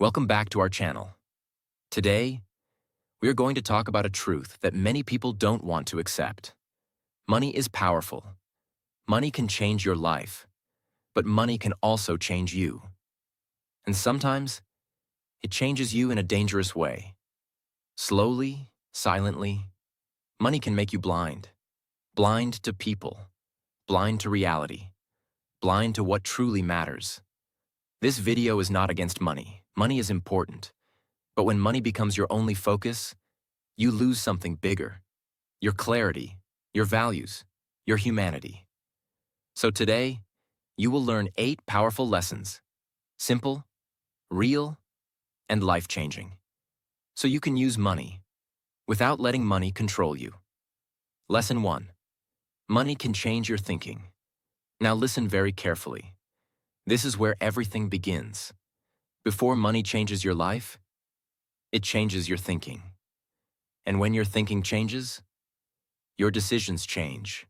Welcome back to our channel. Today, we are going to talk about a truth that many people don't want to accept. Money is powerful. Money can change your life, but money can also change you. And sometimes, it changes you in a dangerous way. Slowly, silently, money can make you blind. Blind to people, blind to reality, blind to what truly matters. This video is not against money. Money is important. But when money becomes your only focus, you lose something bigger. Your clarity, your values, your humanity. So today, you will learn 8 powerful lessons. Simple, real, and life-changing. So you can use money without letting money control you. Lesson 1. Money can change your thinking. Now listen very carefully. This is where everything begins. Before money changes your life, it changes your thinking. And when your thinking changes, your decisions change.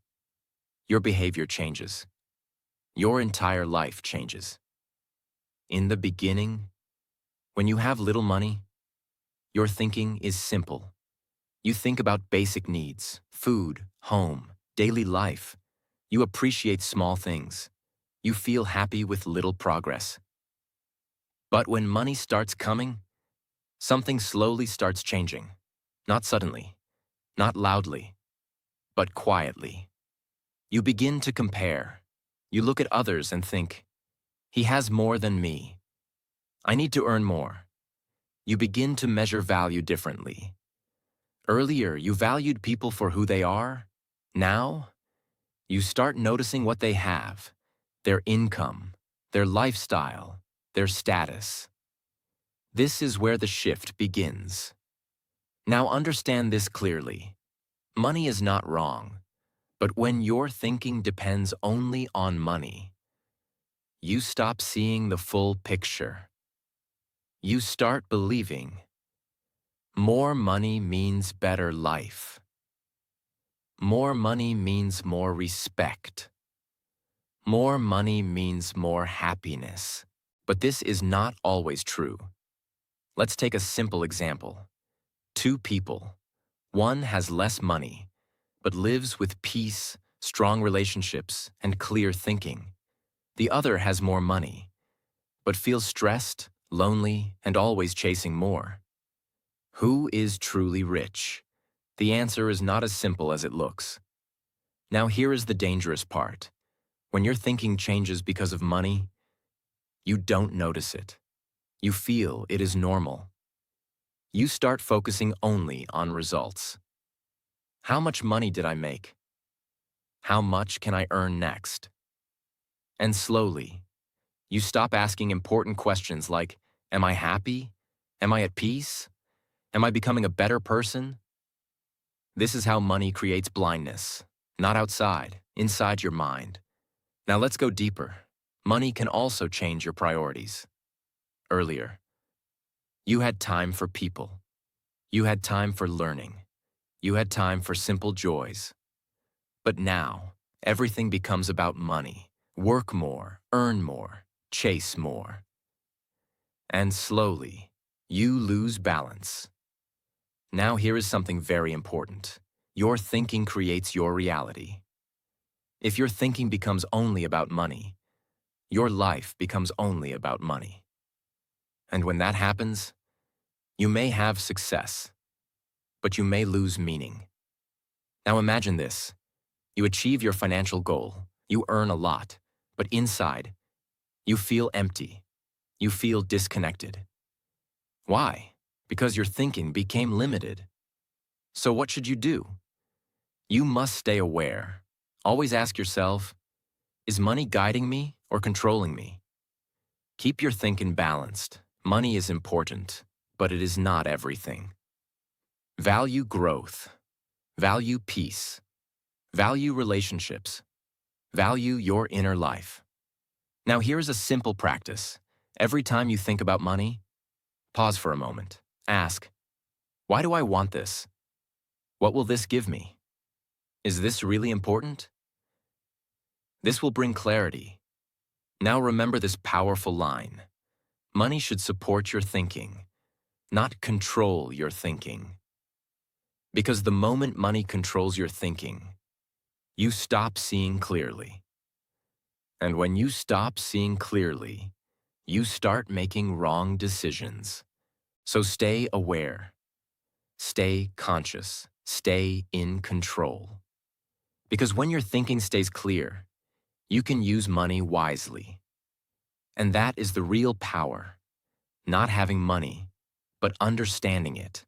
Your behavior changes. Your entire life changes. In the beginning, when you have little money, your thinking is simple. You think about basic needs, food, home, daily life. You appreciate small things. You feel happy with little progress. But when money starts coming, something slowly starts changing. Not suddenly, not loudly, but quietly. You begin to compare. You look at others and think, he has more than me. I need to earn more. You begin to measure value differently. Earlier, you valued people for who they are. Now, you start noticing what they have, their income, their lifestyle, their status. This is where the shift begins. Now understand this clearly. Money is not wrong, but when your thinking depends only on money, you stop seeing the full picture. You start believing more money means better life. More money means more respect. More money means more happiness. But this is not always true. Let's take a simple example. 2 people. One has less money, but lives with peace, strong relationships, and clear thinking. The other has more money, but feels stressed, lonely, and always chasing more. Who is truly rich? The answer is not as simple as it looks. Now here is the dangerous part. When your thinking changes because of money, you don't notice it. You feel it is normal. You start focusing only on results. How much money did I make? How much can I earn next? And slowly, you stop asking important questions like, am I happy? Am I at peace? Am I becoming a better person? This is how money creates blindness. Not outside, inside your mind. Now let's go deeper. Money can also change your priorities. Earlier, you had time for people. You had time for learning. You had time for simple joys. But now, everything becomes about money. Work more, earn more, chase more. And slowly, you lose balance. Now here is something very important. Your thinking creates your reality. If your thinking becomes only about money, your life becomes only about money. And when that happens, you may have success, but you may lose meaning. Now imagine this. You achieve your financial goal. You earn a lot, but inside, you feel empty. You feel disconnected. Why? Because your thinking became limited. So what should you do? You must stay aware. Always ask yourself, is money guiding me or controlling me? Keep your thinking balanced. Money is important, but it is not everything. Value growth. Value peace. Value relationships. Value your inner life. Now here is a simple practice. Every time you think about money, pause for a moment. Ask, why do I want this? What will this give me? Is this really important? This will bring clarity. Now remember this powerful line. Money should support your thinking, not control your thinking. Because the moment money controls your thinking, you stop seeing clearly. And when you stop seeing clearly, you start making wrong decisions. So stay aware, stay conscious, stay in control. Because when your thinking stays clear, you can use money wisely. And that is the real power, not having money, but understanding it.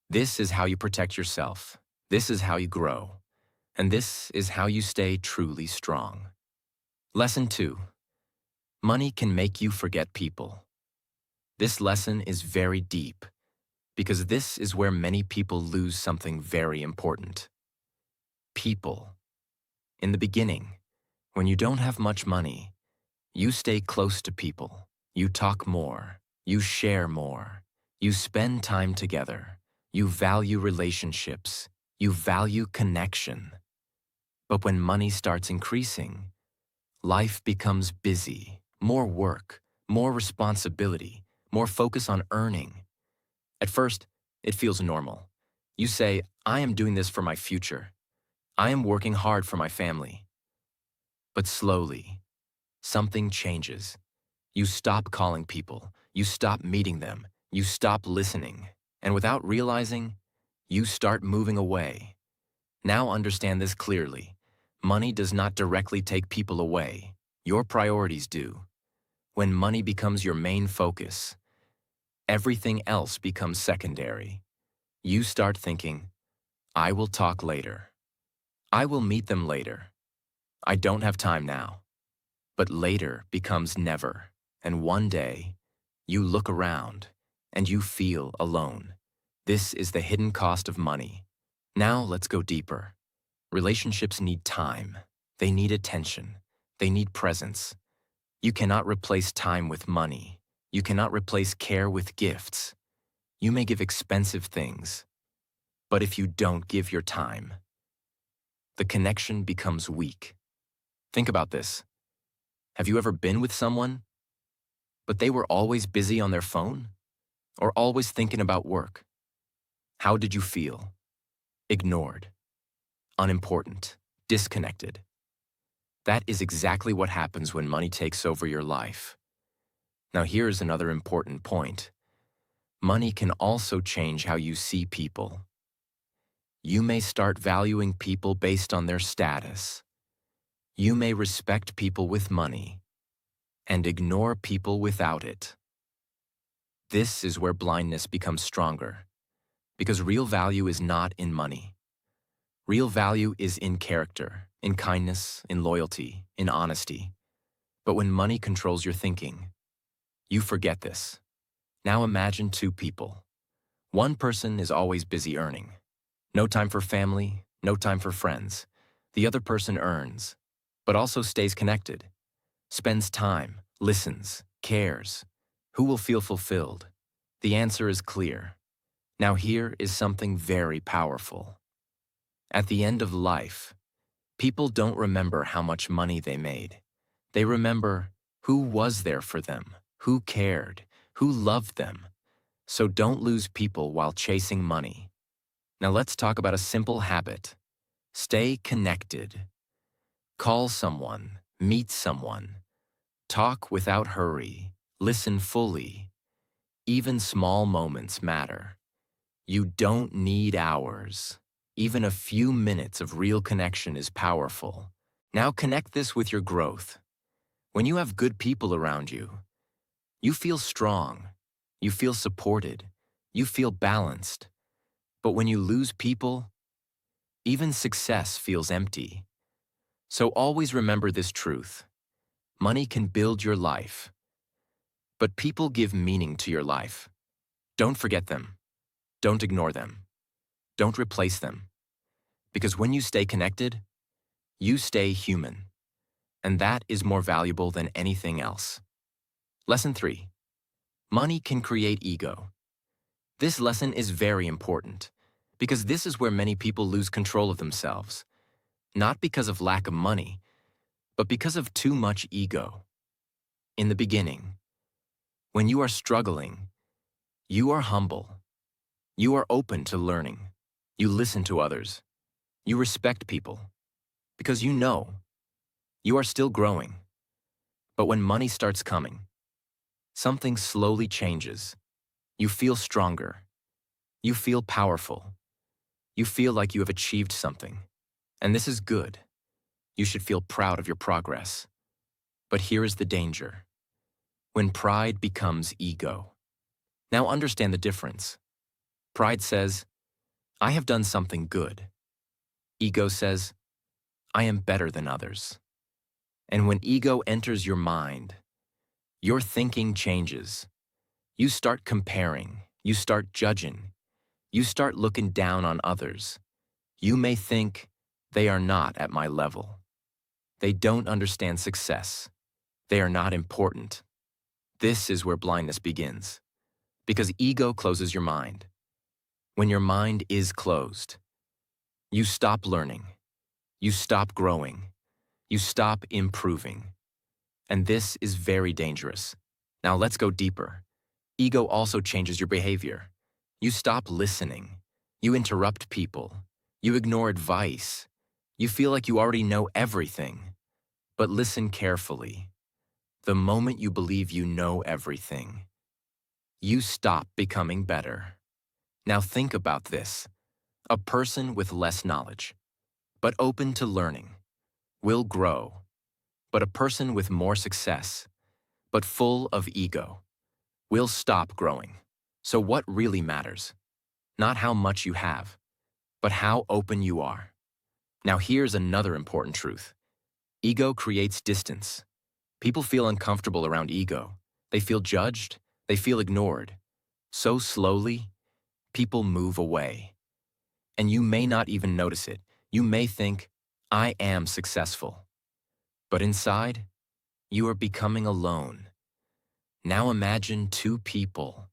This is how you protect yourself. This is how you grow. And this is how you stay truly strong. Lesson 2. Money can make you forget people. This lesson is very deep because this is where many people lose something very important. People. In the beginning, when you don't have much money, you stay close to people. You talk more. You share more. You spend time together. You value relationships. You value connection. But when money starts increasing, life becomes busy, more work, more responsibility, more focus on earning. At first, it feels normal. You say, I am doing this for my future. I am working hard for my family. But slowly, something changes. You stop calling people. You stop meeting them. You stop listening. And without realizing, you start moving away. Now understand this clearly. Money does not directly take people away. Your priorities do. When money becomes your main focus, everything else becomes secondary. You start thinking, I will talk later. I will meet them later. I don't have time now. But later becomes never. And one day, you look around and you feel alone. This is the hidden cost of money. Now let's go deeper. Relationships need time. They need attention. They need presence. You cannot replace time with money. You cannot replace care with gifts. You may give expensive things, but if you don't give your time, the connection becomes weak. Think about this. Have you ever been with someone, but they were always busy on their phone or always thinking about work? How did you feel? Ignored, unimportant, disconnected. That is exactly what happens when money takes over your life. Now here's another important point. Money can also change how you see people. You may start valuing people based on their status. You may respect people with money and ignore people without it. This is where blindness becomes stronger, because real value is not in money. Real value is in character, in kindness, in loyalty, in honesty. But when money controls your thinking, you forget this. Now imagine two people. One person is always busy earning. No time for family, no time for friends. The other person earns, but also stays connected, spends time, listens, cares. Who will feel fulfilled? The answer is clear. Now here is something very powerful. At the end of life, people don't remember how much money they made. They remember who was there for them, who cared, who loved them. So don't lose people while chasing money. Now let's talk about a simple habit. Stay connected. Call someone, meet someone. Talk without hurry. Listen fully. Even small moments matter. You don't need hours. Even a few minutes of real connection is powerful. Now connect this with your growth. When you have good people around you, you feel strong. You feel supported. You feel balanced. But when you lose people, even success feels empty. So always remember this truth. Money can build your life, but people give meaning to your life. Don't forget them. Don't ignore them. Don't replace them. Because when you stay connected, you stay human. And that is more valuable than anything else. Lesson 3. Money can create ego. This lesson is very important because this is where many people lose control of themselves. Not because of lack of money, but because of too much ego. In the beginning, When you are struggling, you are humble. You are open to learning. You listen to others. You respect people because you know you are still growing. But when money starts coming, something slowly changes. You feel stronger. You feel powerful. You feel like you have achieved something. And this is good. You should feel proud of your progress. But here is the danger. When pride becomes ego. Now understand the difference. Pride says, I have done something good. Ego says, I am better than others. And when ego enters your mind, your thinking changes. You start comparing. You start judging. You start looking down on others. You may think, they are not at my level. They don't understand success. They are not important. This is where blindness begins. Because ego closes your mind. When your mind is closed, you stop learning. You stop growing. You stop improving. And this is very dangerous. Now let's go deeper. Ego also changes your behavior. You stop listening. You interrupt people. You ignore advice. You feel like you already know everything. But listen carefully. The moment you believe you know everything, you stop becoming better. Now think about this. A person with less knowledge, but open to learning, will grow. But a person with more success, but full of ego, will stop growing. So what really matters? Not how much you have, but how open you are. Now here's another important truth. Ego creates distance. People feel uncomfortable around ego. They feel judged. They feel ignored. So slowly, people move away. And you may not even notice it. You may think, I am successful. But inside, you are becoming alone. Now imagine two people.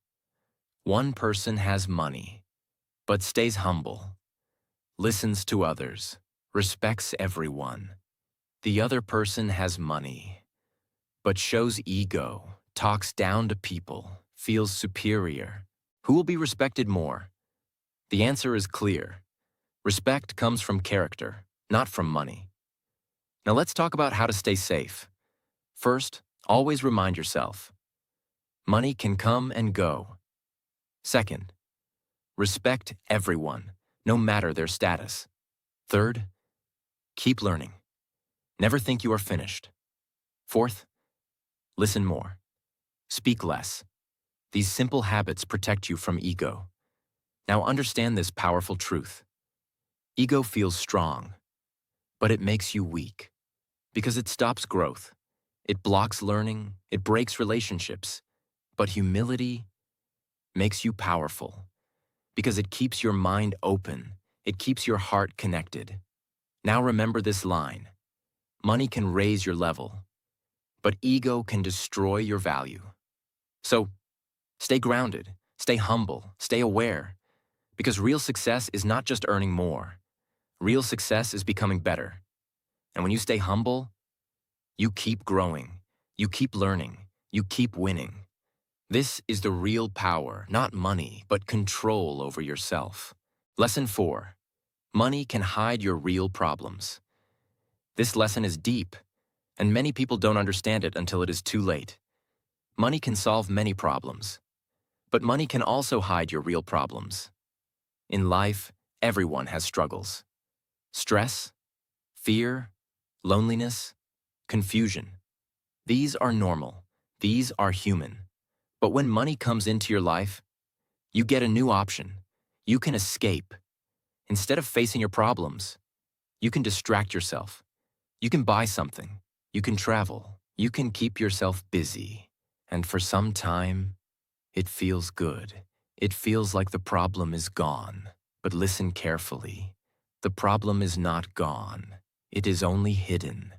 One person has money, but stays humble, listens to others, respects everyone. The other person has money, but shows ego, talks down to people, feels superior. Who will be respected more? The answer is clear. Respect comes from character, not from money. Now let's talk about how to stay safe. First, always remind yourself, money can come and go. Second, respect everyone, no matter their status. Third, keep learning. Never think you are finished. Fourth, listen more. Speak less. These simple habits protect you from ego. Now understand this powerful truth. Ego feels strong, but it makes you weak because it stops growth. It blocks learning. It breaks relationships. But humility makes you powerful because it keeps your mind open. It keeps your heart connected. Now remember this line. Money can raise your level, but ego can destroy your value. So, stay grounded, stay humble, stay aware, because real success is not just earning more. Real success is becoming better. And when you stay humble, you keep growing, you keep learning, you keep winning. This is the real power, not money, but control over yourself. Lesson 4. Money can hide your real problems. This lesson is deep, and many people don't understand it until it is too late. Money can solve many problems, but money can also hide your real problems. In life, everyone has struggles. Stress, fear, loneliness, confusion. These are normal. These are human. But when money comes into your life, you get a new option. You can escape. Instead of facing your problems, you can distract yourself. You can buy something. You can travel. You can keep yourself busy. And for some time, it feels good. It feels like the problem is gone. But listen carefully. The problem is not gone. It is only hidden.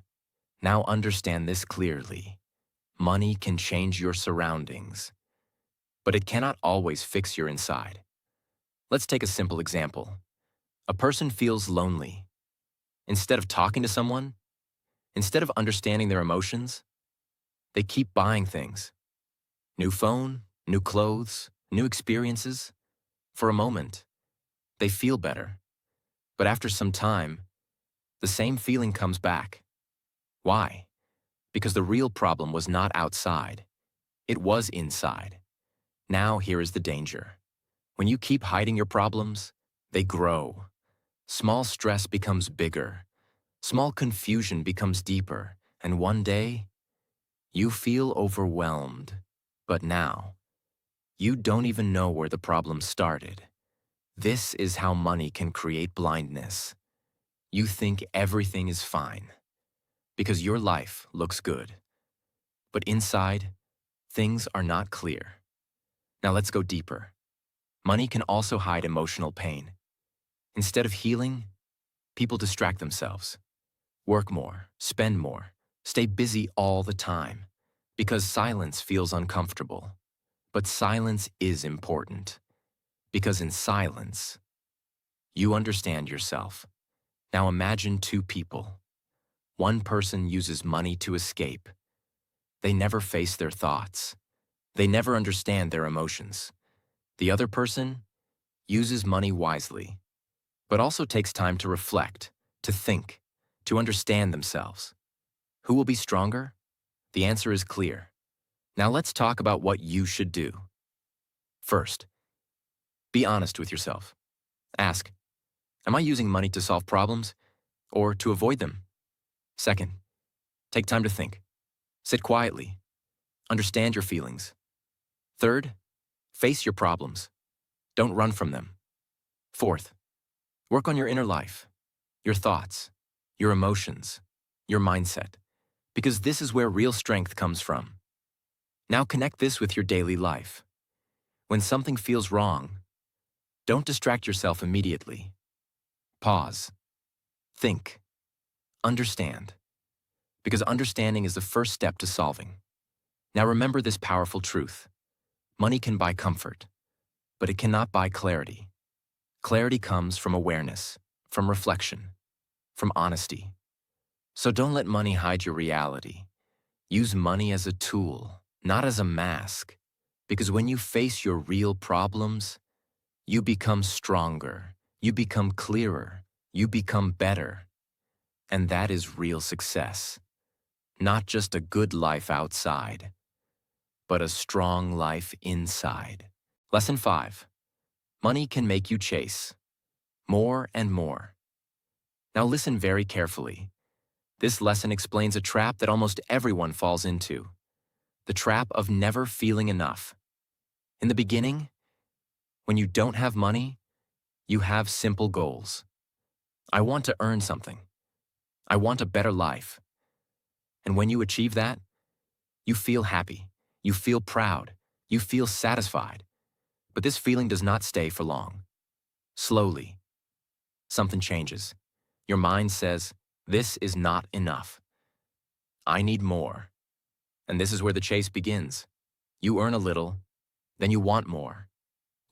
Now understand this clearly. Money can change your surroundings, but it cannot always fix your inside. Let's take a simple example. A person feels lonely. Instead of talking to someone, instead of understanding their emotions, they keep buying things. New phone, new clothes, new experiences. For a moment, they feel better. But after some time, the same feeling comes back. Why? Because the real problem was not outside. It was inside. Now here is the danger. When you keep hiding your problems, they grow. Small stress becomes bigger. Small confusion becomes deeper. And one day, you feel overwhelmed. But now, you don't even know where the problem started. This is how money can create blindness. You think everything is fine because your life looks good. But inside, things are not clear. Now let's go deeper. Money can also hide emotional pain. Instead of healing, people distract themselves. Work more, spend more, stay busy all the time because silence feels uncomfortable. But silence is important because in silence, you understand yourself. Now imagine two people. One person uses money to escape. They never face their thoughts. They never understand their emotions. The other person uses money wisely, but also takes time to reflect, to think, to understand themselves. Who will be stronger? The answer is clear. Now let's talk about what you should do. First, be honest with yourself. Ask, am I using money to solve problems or to avoid them? Second, take time to think. Sit quietly. Understand your feelings. Third, face your problems. Don't run from them. Fourth, work on your inner life, your thoughts, your emotions, your mindset, because this is where real strength comes from. Now connect this with your daily life. When something feels wrong, don't distract yourself immediately. Pause. Think. Understand. Because understanding is the first step to solving. Now remember this powerful truth. Money can buy comfort, but it cannot buy clarity. Clarity comes from awareness, from reflection, from honesty. So don't let money hide your reality. Use money as a tool, not as a mask. Because when you face your real problems, you become stronger, you become clearer, you become better. And that is real success. Not just a good life outside, but a strong life inside. Lesson 5. Money can make you chase more and more. Now listen very carefully. This lesson explains a trap that almost everyone falls into. The trap of never feeling enough. In the beginning, when you don't have money, you have simple goals. I want to earn something. I want a better life. And when you achieve that, you feel happy. You feel proud. You feel satisfied. But this feeling does not stay for long. Slowly, something changes. Your mind says, this is not enough. I need more. And this is where the chase begins. You earn a little, then you want more.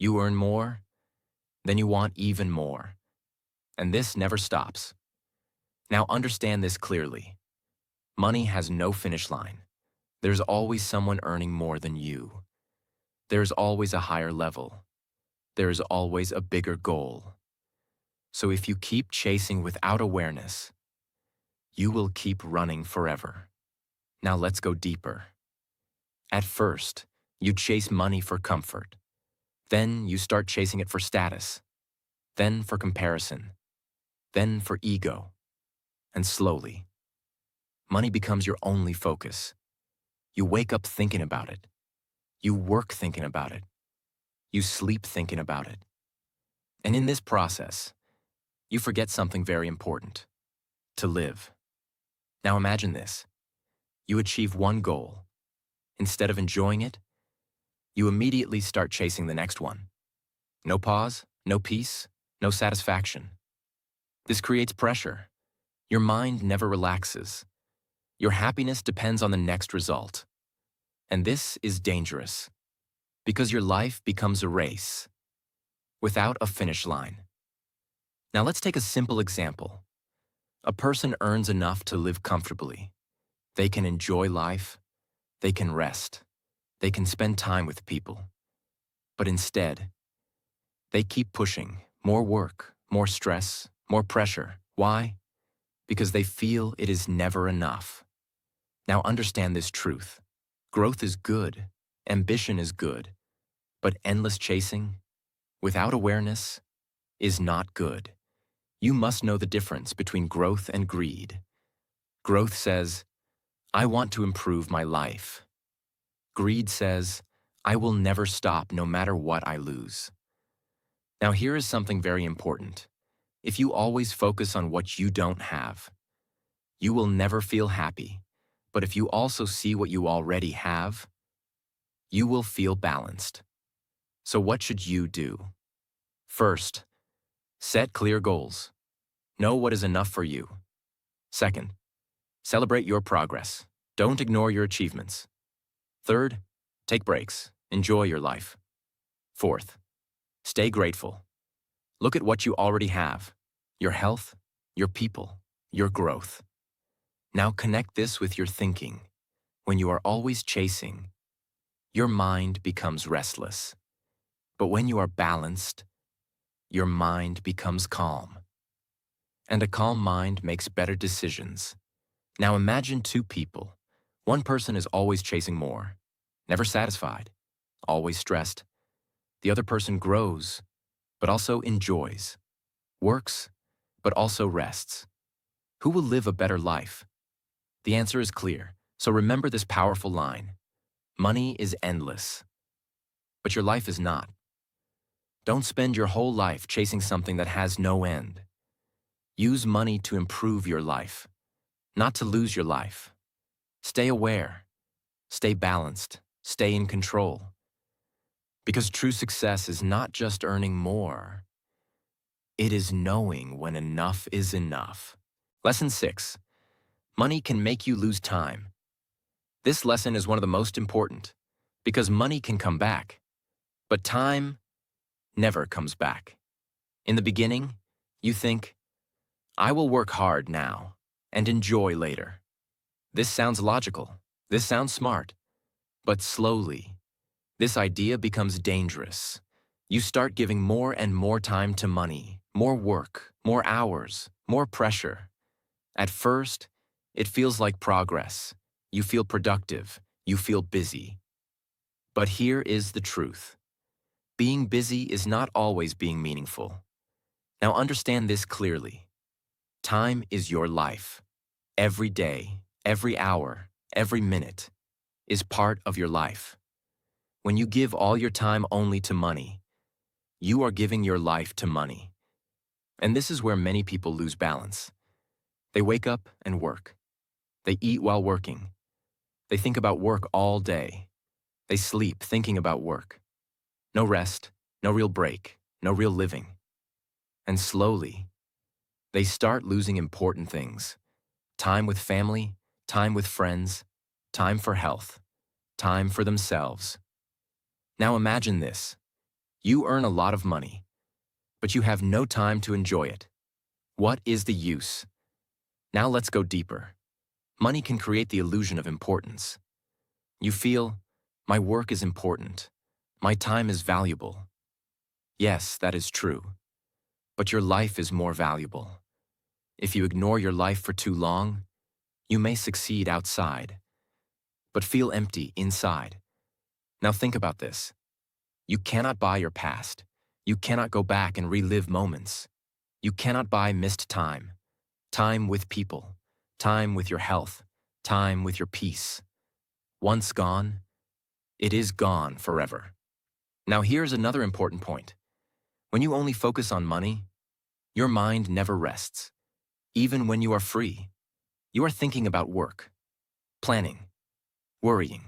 You earn more, then you want even more. And this never stops. Now understand this clearly. Money has no finish line. There's always someone earning more than you. There's always a higher level. There's always a bigger goal. So if you keep chasing without awareness, you will keep running forever. Now let's go deeper. At first, you chase money for comfort. Then you start chasing it for status. Then for comparison. Then for ego. And slowly, money becomes your only focus. You wake up thinking about it. You work thinking about it. You sleep thinking about it. And in this process, you forget something very important: to live. Now imagine this. You achieve one goal. Instead of enjoying it, you immediately start chasing the next one. No pause, no peace, no satisfaction. This creates pressure. Your mind never relaxes. Your happiness depends on the next result. And this is dangerous, because your life becomes a race without a finish line. Now let's take a simple example. A person earns enough to live comfortably. They can enjoy life. They can rest. They can spend time with people. But instead, they keep pushing more work, more stress, more pressure. Why? Because they feel it is never enough. Now understand this truth. Growth is good, ambition is good, but endless chasing, without awareness, is not good. You must know the difference between growth and greed. Growth says, I want to improve my life. Greed says, I will never stop no matter what I lose. Now here is something very important. If you always focus on what you don't have, you will never feel happy. But if you also see what you already have, you will feel balanced. So what should you do? First, set clear goals. Know what is enough for you. Second, celebrate your progress. Don't ignore your achievements. Third, take breaks. Enjoy your life. Fourth, stay grateful. Look at what you already have. Your health, your people, your growth. Now connect this with your thinking. When you are always chasing, your mind becomes restless. But when you are balanced, your mind becomes calm. And a calm mind makes better decisions. Now imagine two people. One person is always chasing more, never satisfied, always stressed. The other person grows, but also enjoys, works, but also rests. Who will live a better life? The answer is clear, so remember this powerful line. Money is endless, but your life is not. Don't spend your whole life chasing something that has no end. Use money to improve your life, not to lose your life. Stay aware, stay balanced, stay in control. Because true success is not just earning more, it is knowing when enough is enough. Lesson 6. Money can make you lose time. This lesson is one of the most important, because money can come back, but time never comes back. In the beginning, you think, I will work hard now and enjoy later. This sounds logical. This sounds smart. But slowly, this idea becomes dangerous. You start giving more and more time to money, more work, more hours, more pressure. At first, it feels like progress. You feel productive. You feel busy. But here is the truth. Being busy is not always being meaningful. Now understand this clearly. Time is your life. Every day, every hour, every minute is part of your life. When you give all your time only to money, you are giving your life to money. And this is where many people lose balance. They wake up and work. They eat while working. They think about work all day. They sleep thinking about work. No rest, no real break, no real living. And slowly, they start losing important things. Time with family, time with friends, time for health, time for themselves. Now imagine this. You earn a lot of money, but you have no time to enjoy it. What is the use? Now let's go deeper. Money can create the illusion of importance. You feel, my work is important. My time is valuable. Yes, that is true. But your life is more valuable. If you ignore your life for too long, you may succeed outside, but feel empty inside. Now think about this. You cannot buy your past. You cannot go back and relive moments. You cannot buy missed time. Time with people. Time with your health. Time with your peace. Once gone, it is gone forever. Now here's another important point. When you only focus on money, your mind never rests. Even when you are free, you are thinking about work, planning, worrying.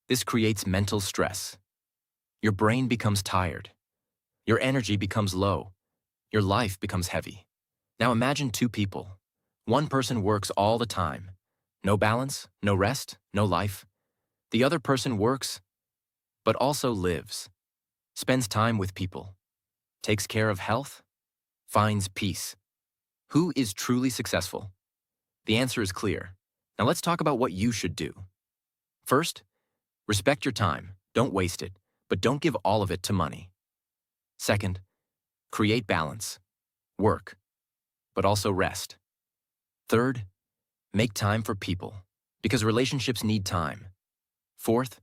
This creates mental stress. Your brain becomes tired. Your energy becomes low. Your life becomes heavy. Now imagine two people. One person works all the time. No balance, no rest, no life. The other person works, but also lives, spends time with people, takes care of health, finds peace. Who is truly successful? The answer is clear. Now let's talk about what you should do. First, Respect your time. Don't waste it, but don't give all of it to money. Second, create balance. Work, but also rest. Third, make time for people, because relationships need time. Fourth,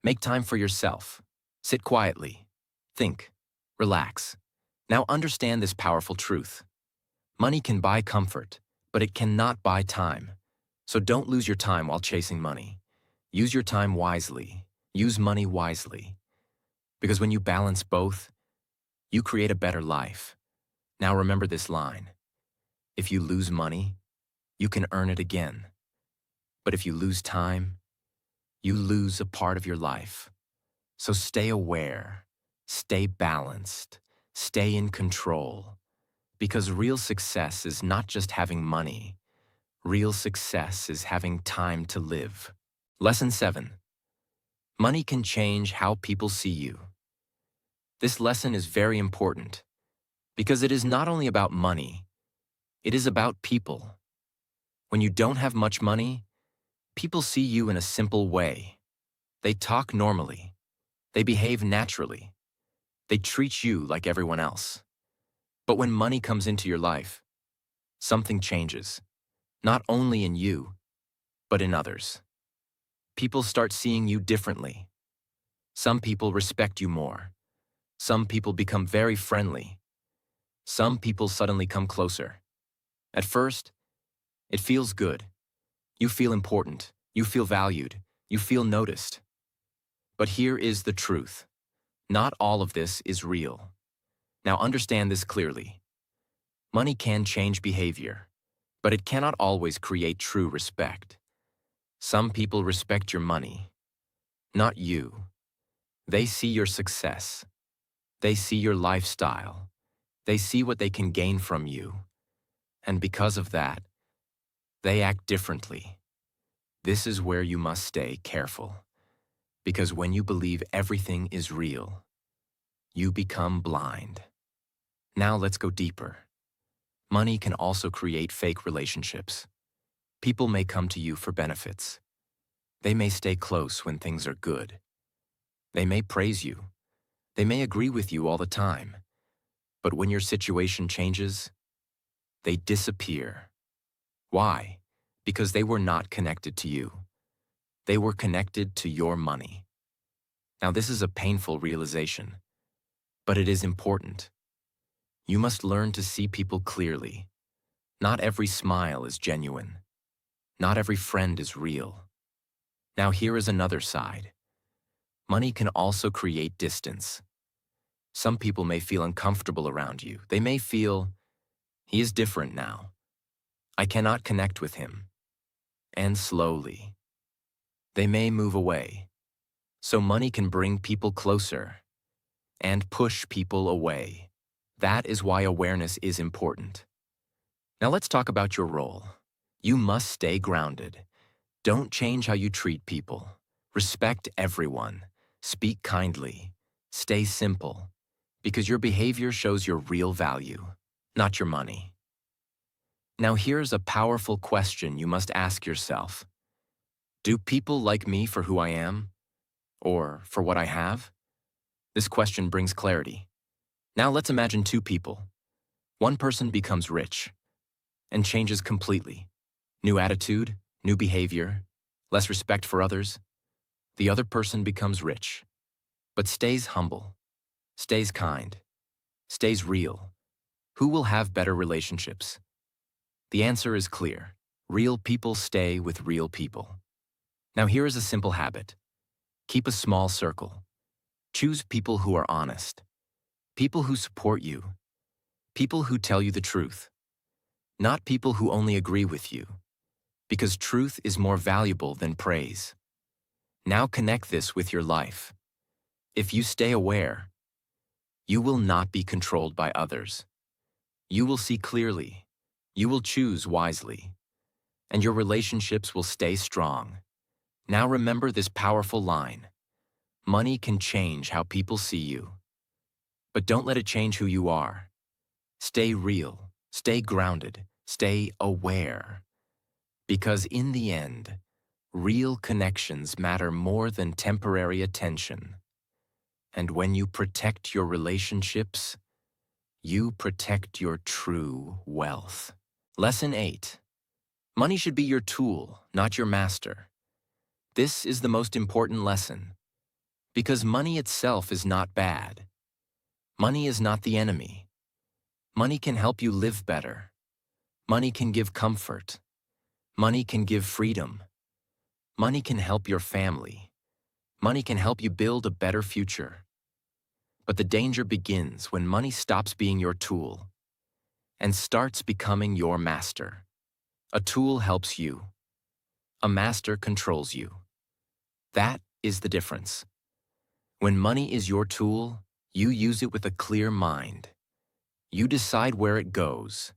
make time for yourself. Sit quietly. Think. Relax. Now understand this powerful truth. Money can buy comfort, but it cannot buy time. So don't lose your time while chasing money. Use your time wisely. Use money wisely. Because when you balance both, you create a better life. Now remember this line. If you lose money, you can earn it again. But if you lose time, you lose a part of your life. So stay aware, stay balanced, stay in control. Because real success is not just having money. Real success is having time to live. Lesson 7. Money can change how people see you. This lesson is very important because it is not only about money, it is about people. When you don't have much money, people see you in a simple way. They talk normally. They behave naturally. They treat you like everyone else. But when money comes into your life, something changes, not only in you, but in others. People start seeing you differently. Some people respect you more. Some people become very friendly. Some people suddenly come closer. At first, it feels good. You feel important. You feel valued. You feel noticed. But here is the truth. Not all of this is real. Now understand this clearly. Money can change behavior, but it cannot always create true respect. Some people respect your money, not you. They see your success. They see your lifestyle. They see what they can gain from you. And because of that, they act differently. This is where you must stay careful. Because when you believe everything is real, you become blind. Now let's go deeper. Money can also create fake relationships. People may come to you for benefits. They may stay close when things are good. They may praise you. They may agree with you all the time. But when your situation changes, they disappear. Why? Because they were not connected to you. They were connected to your money. Now this is a painful realization, but it is important. You must learn to see people clearly. Not every smile is genuine. Not every friend is real. Now here is another side. Money can also create distance. Some people may feel uncomfortable around you. They may feel, he is different now. I cannot connect with him. And slowly, they may move away. So money can bring people closer and push people away. That is why awareness is important. Now let's talk about your role. You must stay grounded. Don't change how you treat people. Respect everyone. Speak kindly. Stay simple. Because your behavior shows your real value, not your money. Now here's a powerful question you must ask yourself. Do people like me for who I am? Or for what I have? This question brings clarity. Now let's imagine two people. One person becomes rich and changes completely. New attitude, new behavior, less respect for others. The other person becomes rich, but stays humble, stays kind, stays real. Who will have better relationships? The answer is clear. Real people stay with real people. Now here is a simple habit. Keep a small circle. Choose people who are honest, people who support you, people who tell you the truth, not people who only agree with you, because truth is more valuable than praise. Now connect this with your life. If you stay aware, you will not be controlled by others. You will see clearly. You will choose wisely. And your relationships will stay strong. Now remember this powerful line. Money can change how people see you. But don't let it change who you are. Stay real. Stay grounded. Stay aware. Because in the end, Real connections matter more than temporary attention. And when you protect your relationships, you protect your true wealth. Lesson 8. Money should be your tool, not your master. This is the most important lesson, because money itself is not bad. Money is not the enemy. Money can help you live better. Money can give comfort. Money can give freedom. Money can help your family. Money can help you build a better future. But the danger begins when money stops being your tool and starts becoming your master. A tool helps you. A master controls you. That is the difference. When money is your tool, you use it with a clear mind. You decide where it goes.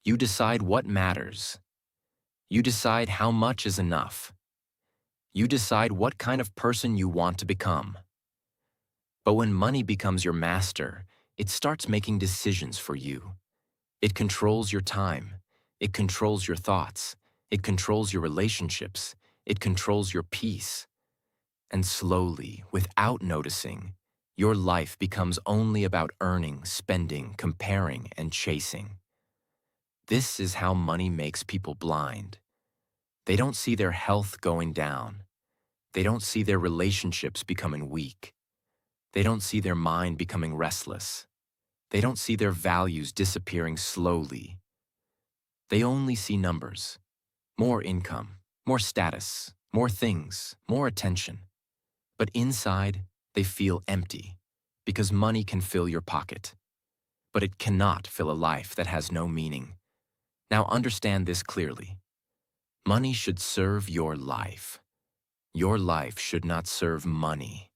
You decide what matters. You decide how much is enough. You decide what kind of person you want to become. But when money becomes your master, it starts making decisions for you. It controls your time. It controls your thoughts. It controls your relationships. It controls your peace. And slowly, without noticing, your life becomes only about earning, spending, comparing, and chasing. This is how money makes people blind. They don't see their health going down. They don't see their relationships becoming weak. They don't see their mind becoming restless. They don't see their values disappearing slowly. They only see numbers. More income, more status, more things, more attention. But inside, they feel empty, because money can fill your pocket. But it cannot fill a life that has no meaning. Now understand this clearly. Money should serve your life. Your life should not serve money.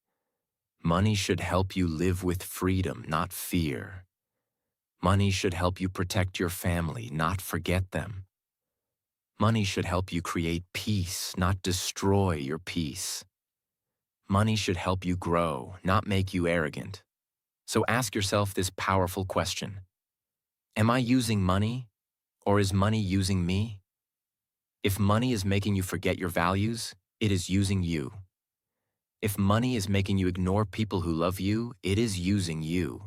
Money should help you live with freedom, not fear. Money should help you protect your family, not forget them. Money should help you create peace, not destroy your peace. Money should help you grow, not make you arrogant. So ask yourself this powerful question. Am I using money, or is money using me? If money is making you forget your values, it is using you. If money is making you ignore people who love you, it is using you.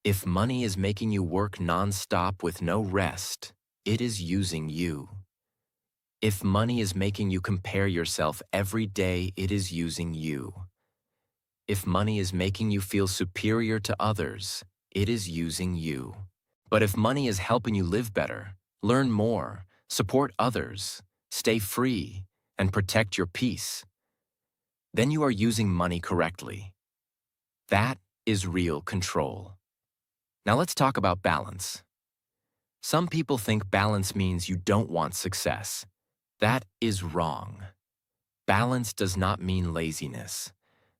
If money is making you work non-stop with no rest, it is using you. If money is making you compare yourself every day, it is using you. If money is making you feel superior to others, it is using you. But if money is helping you live better, learn more, support others, stay free, and protect your peace, then you are using money correctly. That is real control. Now let's talk about balance. Some people think balance means you don't want success. That is wrong. Balance does not mean laziness.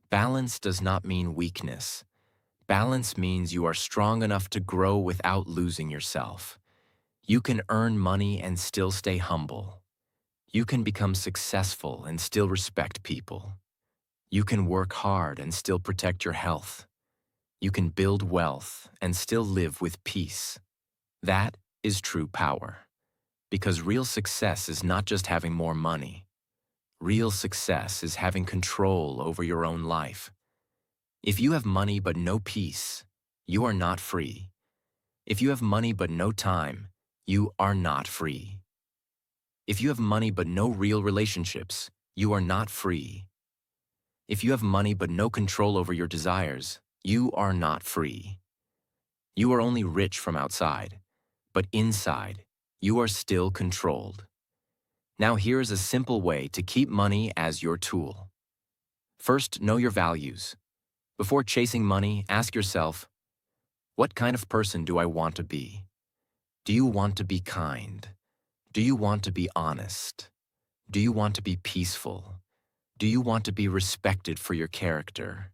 Balance does not mean weakness. Balance means you are strong enough to grow without losing yourself. You can earn money and still stay humble. You can become successful and still respect people. You can work hard and still protect your health. You can build wealth and still live with peace. That is true power. Because real success is not just having more money. Real success is having control over your own life. If you have money but no peace, you are not free. If you have money but no time, you are not free. If you have money but no real relationships, you are not free. If you have money but no control over your desires, you are not free. You are only rich from outside, but inside, you are still controlled. Now here is a simple way to keep money as your tool. First, know your values. Before chasing money, ask yourself, what kind of person do I want to be? Do you want to be kind? Do you want to be honest? Do you want to be peaceful? Do you want to be respected for your character?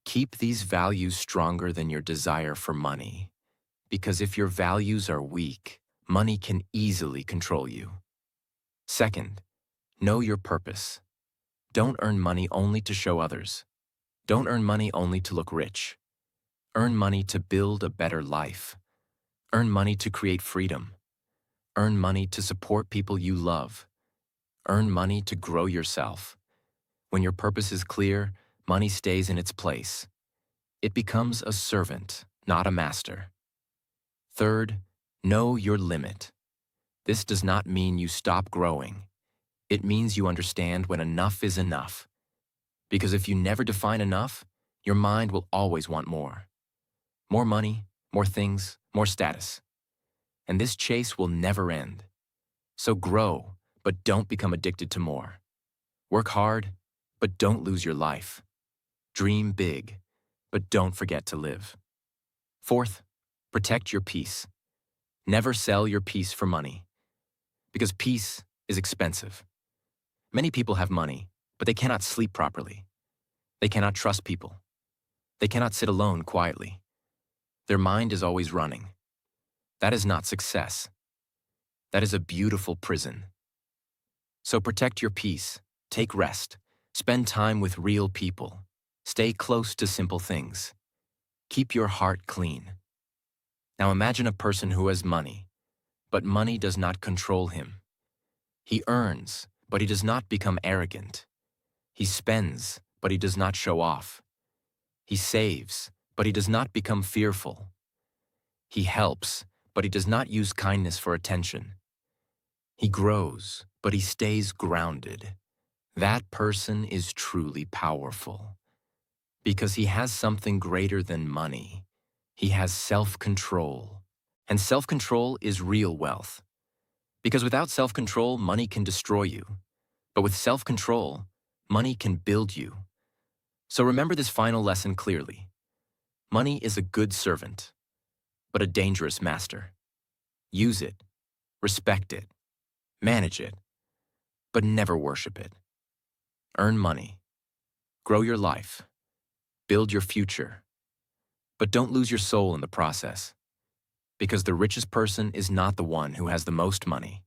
Keep these values stronger than your desire for money. Because if your values are weak, money can easily control you. Second, know your purpose. Don't earn money only to show others. Don't earn money only to look rich. Earn money to build a better life. Earn money to create freedom. Earn money to support people you love. Earn money to grow yourself. When your purpose is clear, money stays in its place. It becomes a servant, not a master. Third, know your limit. This does not mean you stop growing. It means you understand when enough is enough. Because if you never define enough, your mind will always want more. More money, more things, more status. And this chase will never end. So grow, but don't become addicted to more. Work hard, but don't lose your life. Dream big, but don't forget to live. Fourth, protect your peace. Never sell your peace for money. Because peace is expensive. Many people have money, but they cannot sleep properly. They cannot trust people. They cannot sit alone quietly. Their mind is always running. That is not success. That is a beautiful prison. So protect your peace, take rest, spend time with real people, stay close to simple things. Keep your heart clean. Now imagine a person who has money, but money does not control him. He earns, but he does not become arrogant. He spends, but he does not show off. He saves, but he does not become fearful. He helps, but he does not use kindness for attention. He grows, but he stays grounded. That person is truly powerful. Because he has something greater than money. He has self-control. And self-control is real wealth. Because without self-control, money can destroy you. But with self-control, money can build you. So remember this final lesson clearly. Money is a good servant, but a dangerous master. Use it, respect it, manage it, but never worship it. Earn money, grow your life, build your future, but don't lose your soul in the process. Because the richest person is not the one who has the most money.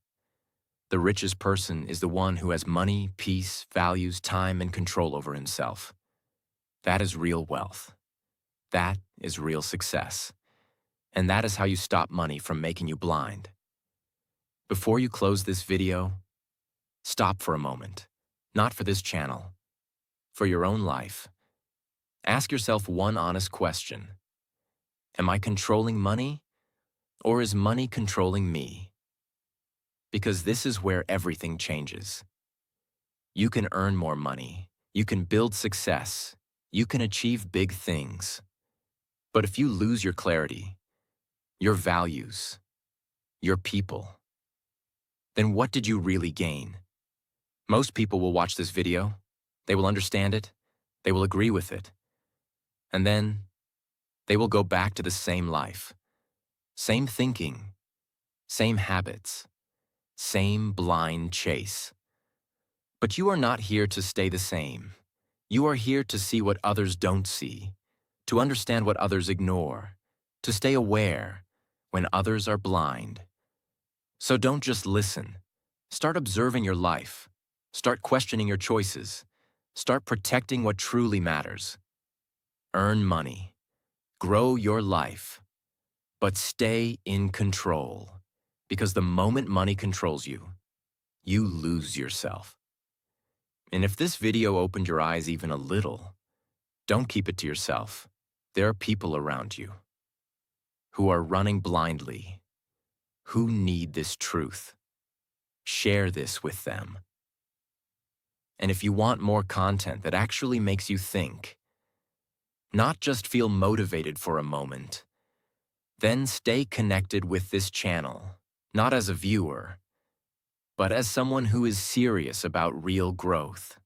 The richest person is the one who has money, peace, values, time, and control over himself. That is real wealth. That is real success. And that is how you stop money from making you blind. Before you close this video, stop for a moment. Not for this channel, for your own life. Ask yourself one honest question. Am I controlling money, or is money controlling me? Because this is where everything changes. You can earn more money, you can build success, you can achieve big things. But if you lose your clarity, your values, your people, then what did you really gain? Most people will watch this video, they will understand it, they will agree with it, and then they will go back to the same life, same thinking, same habits, same blind chase. But you are not here to stay the same. You are here to see what others don't see, to understand what others ignore, to stay aware when others are blind. So don't just listen. Start observing your life. Start questioning your choices. Start protecting what truly matters. Earn money. Grow your life. But stay in control. Because the moment money controls you, you lose yourself. And if this video opened your eyes even a little, don't keep it to yourself. There are people around you who are running blindly, who need this truth. Share this with them. And if you want more content that actually makes you think, not just feel motivated for a moment, then stay connected with this channel, not as a viewer, but as someone who is serious about real growth.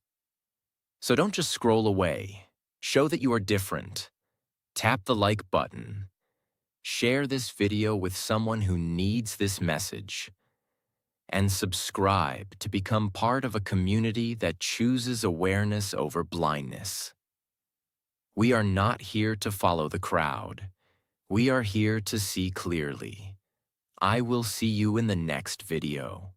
So don't just scroll away. Show that you are different. Tap the like button. Share this video with someone who needs this message. And subscribe to become part of a community that chooses awareness over blindness. We are not here to follow the crowd. We are here to see clearly. I will see you in the next video.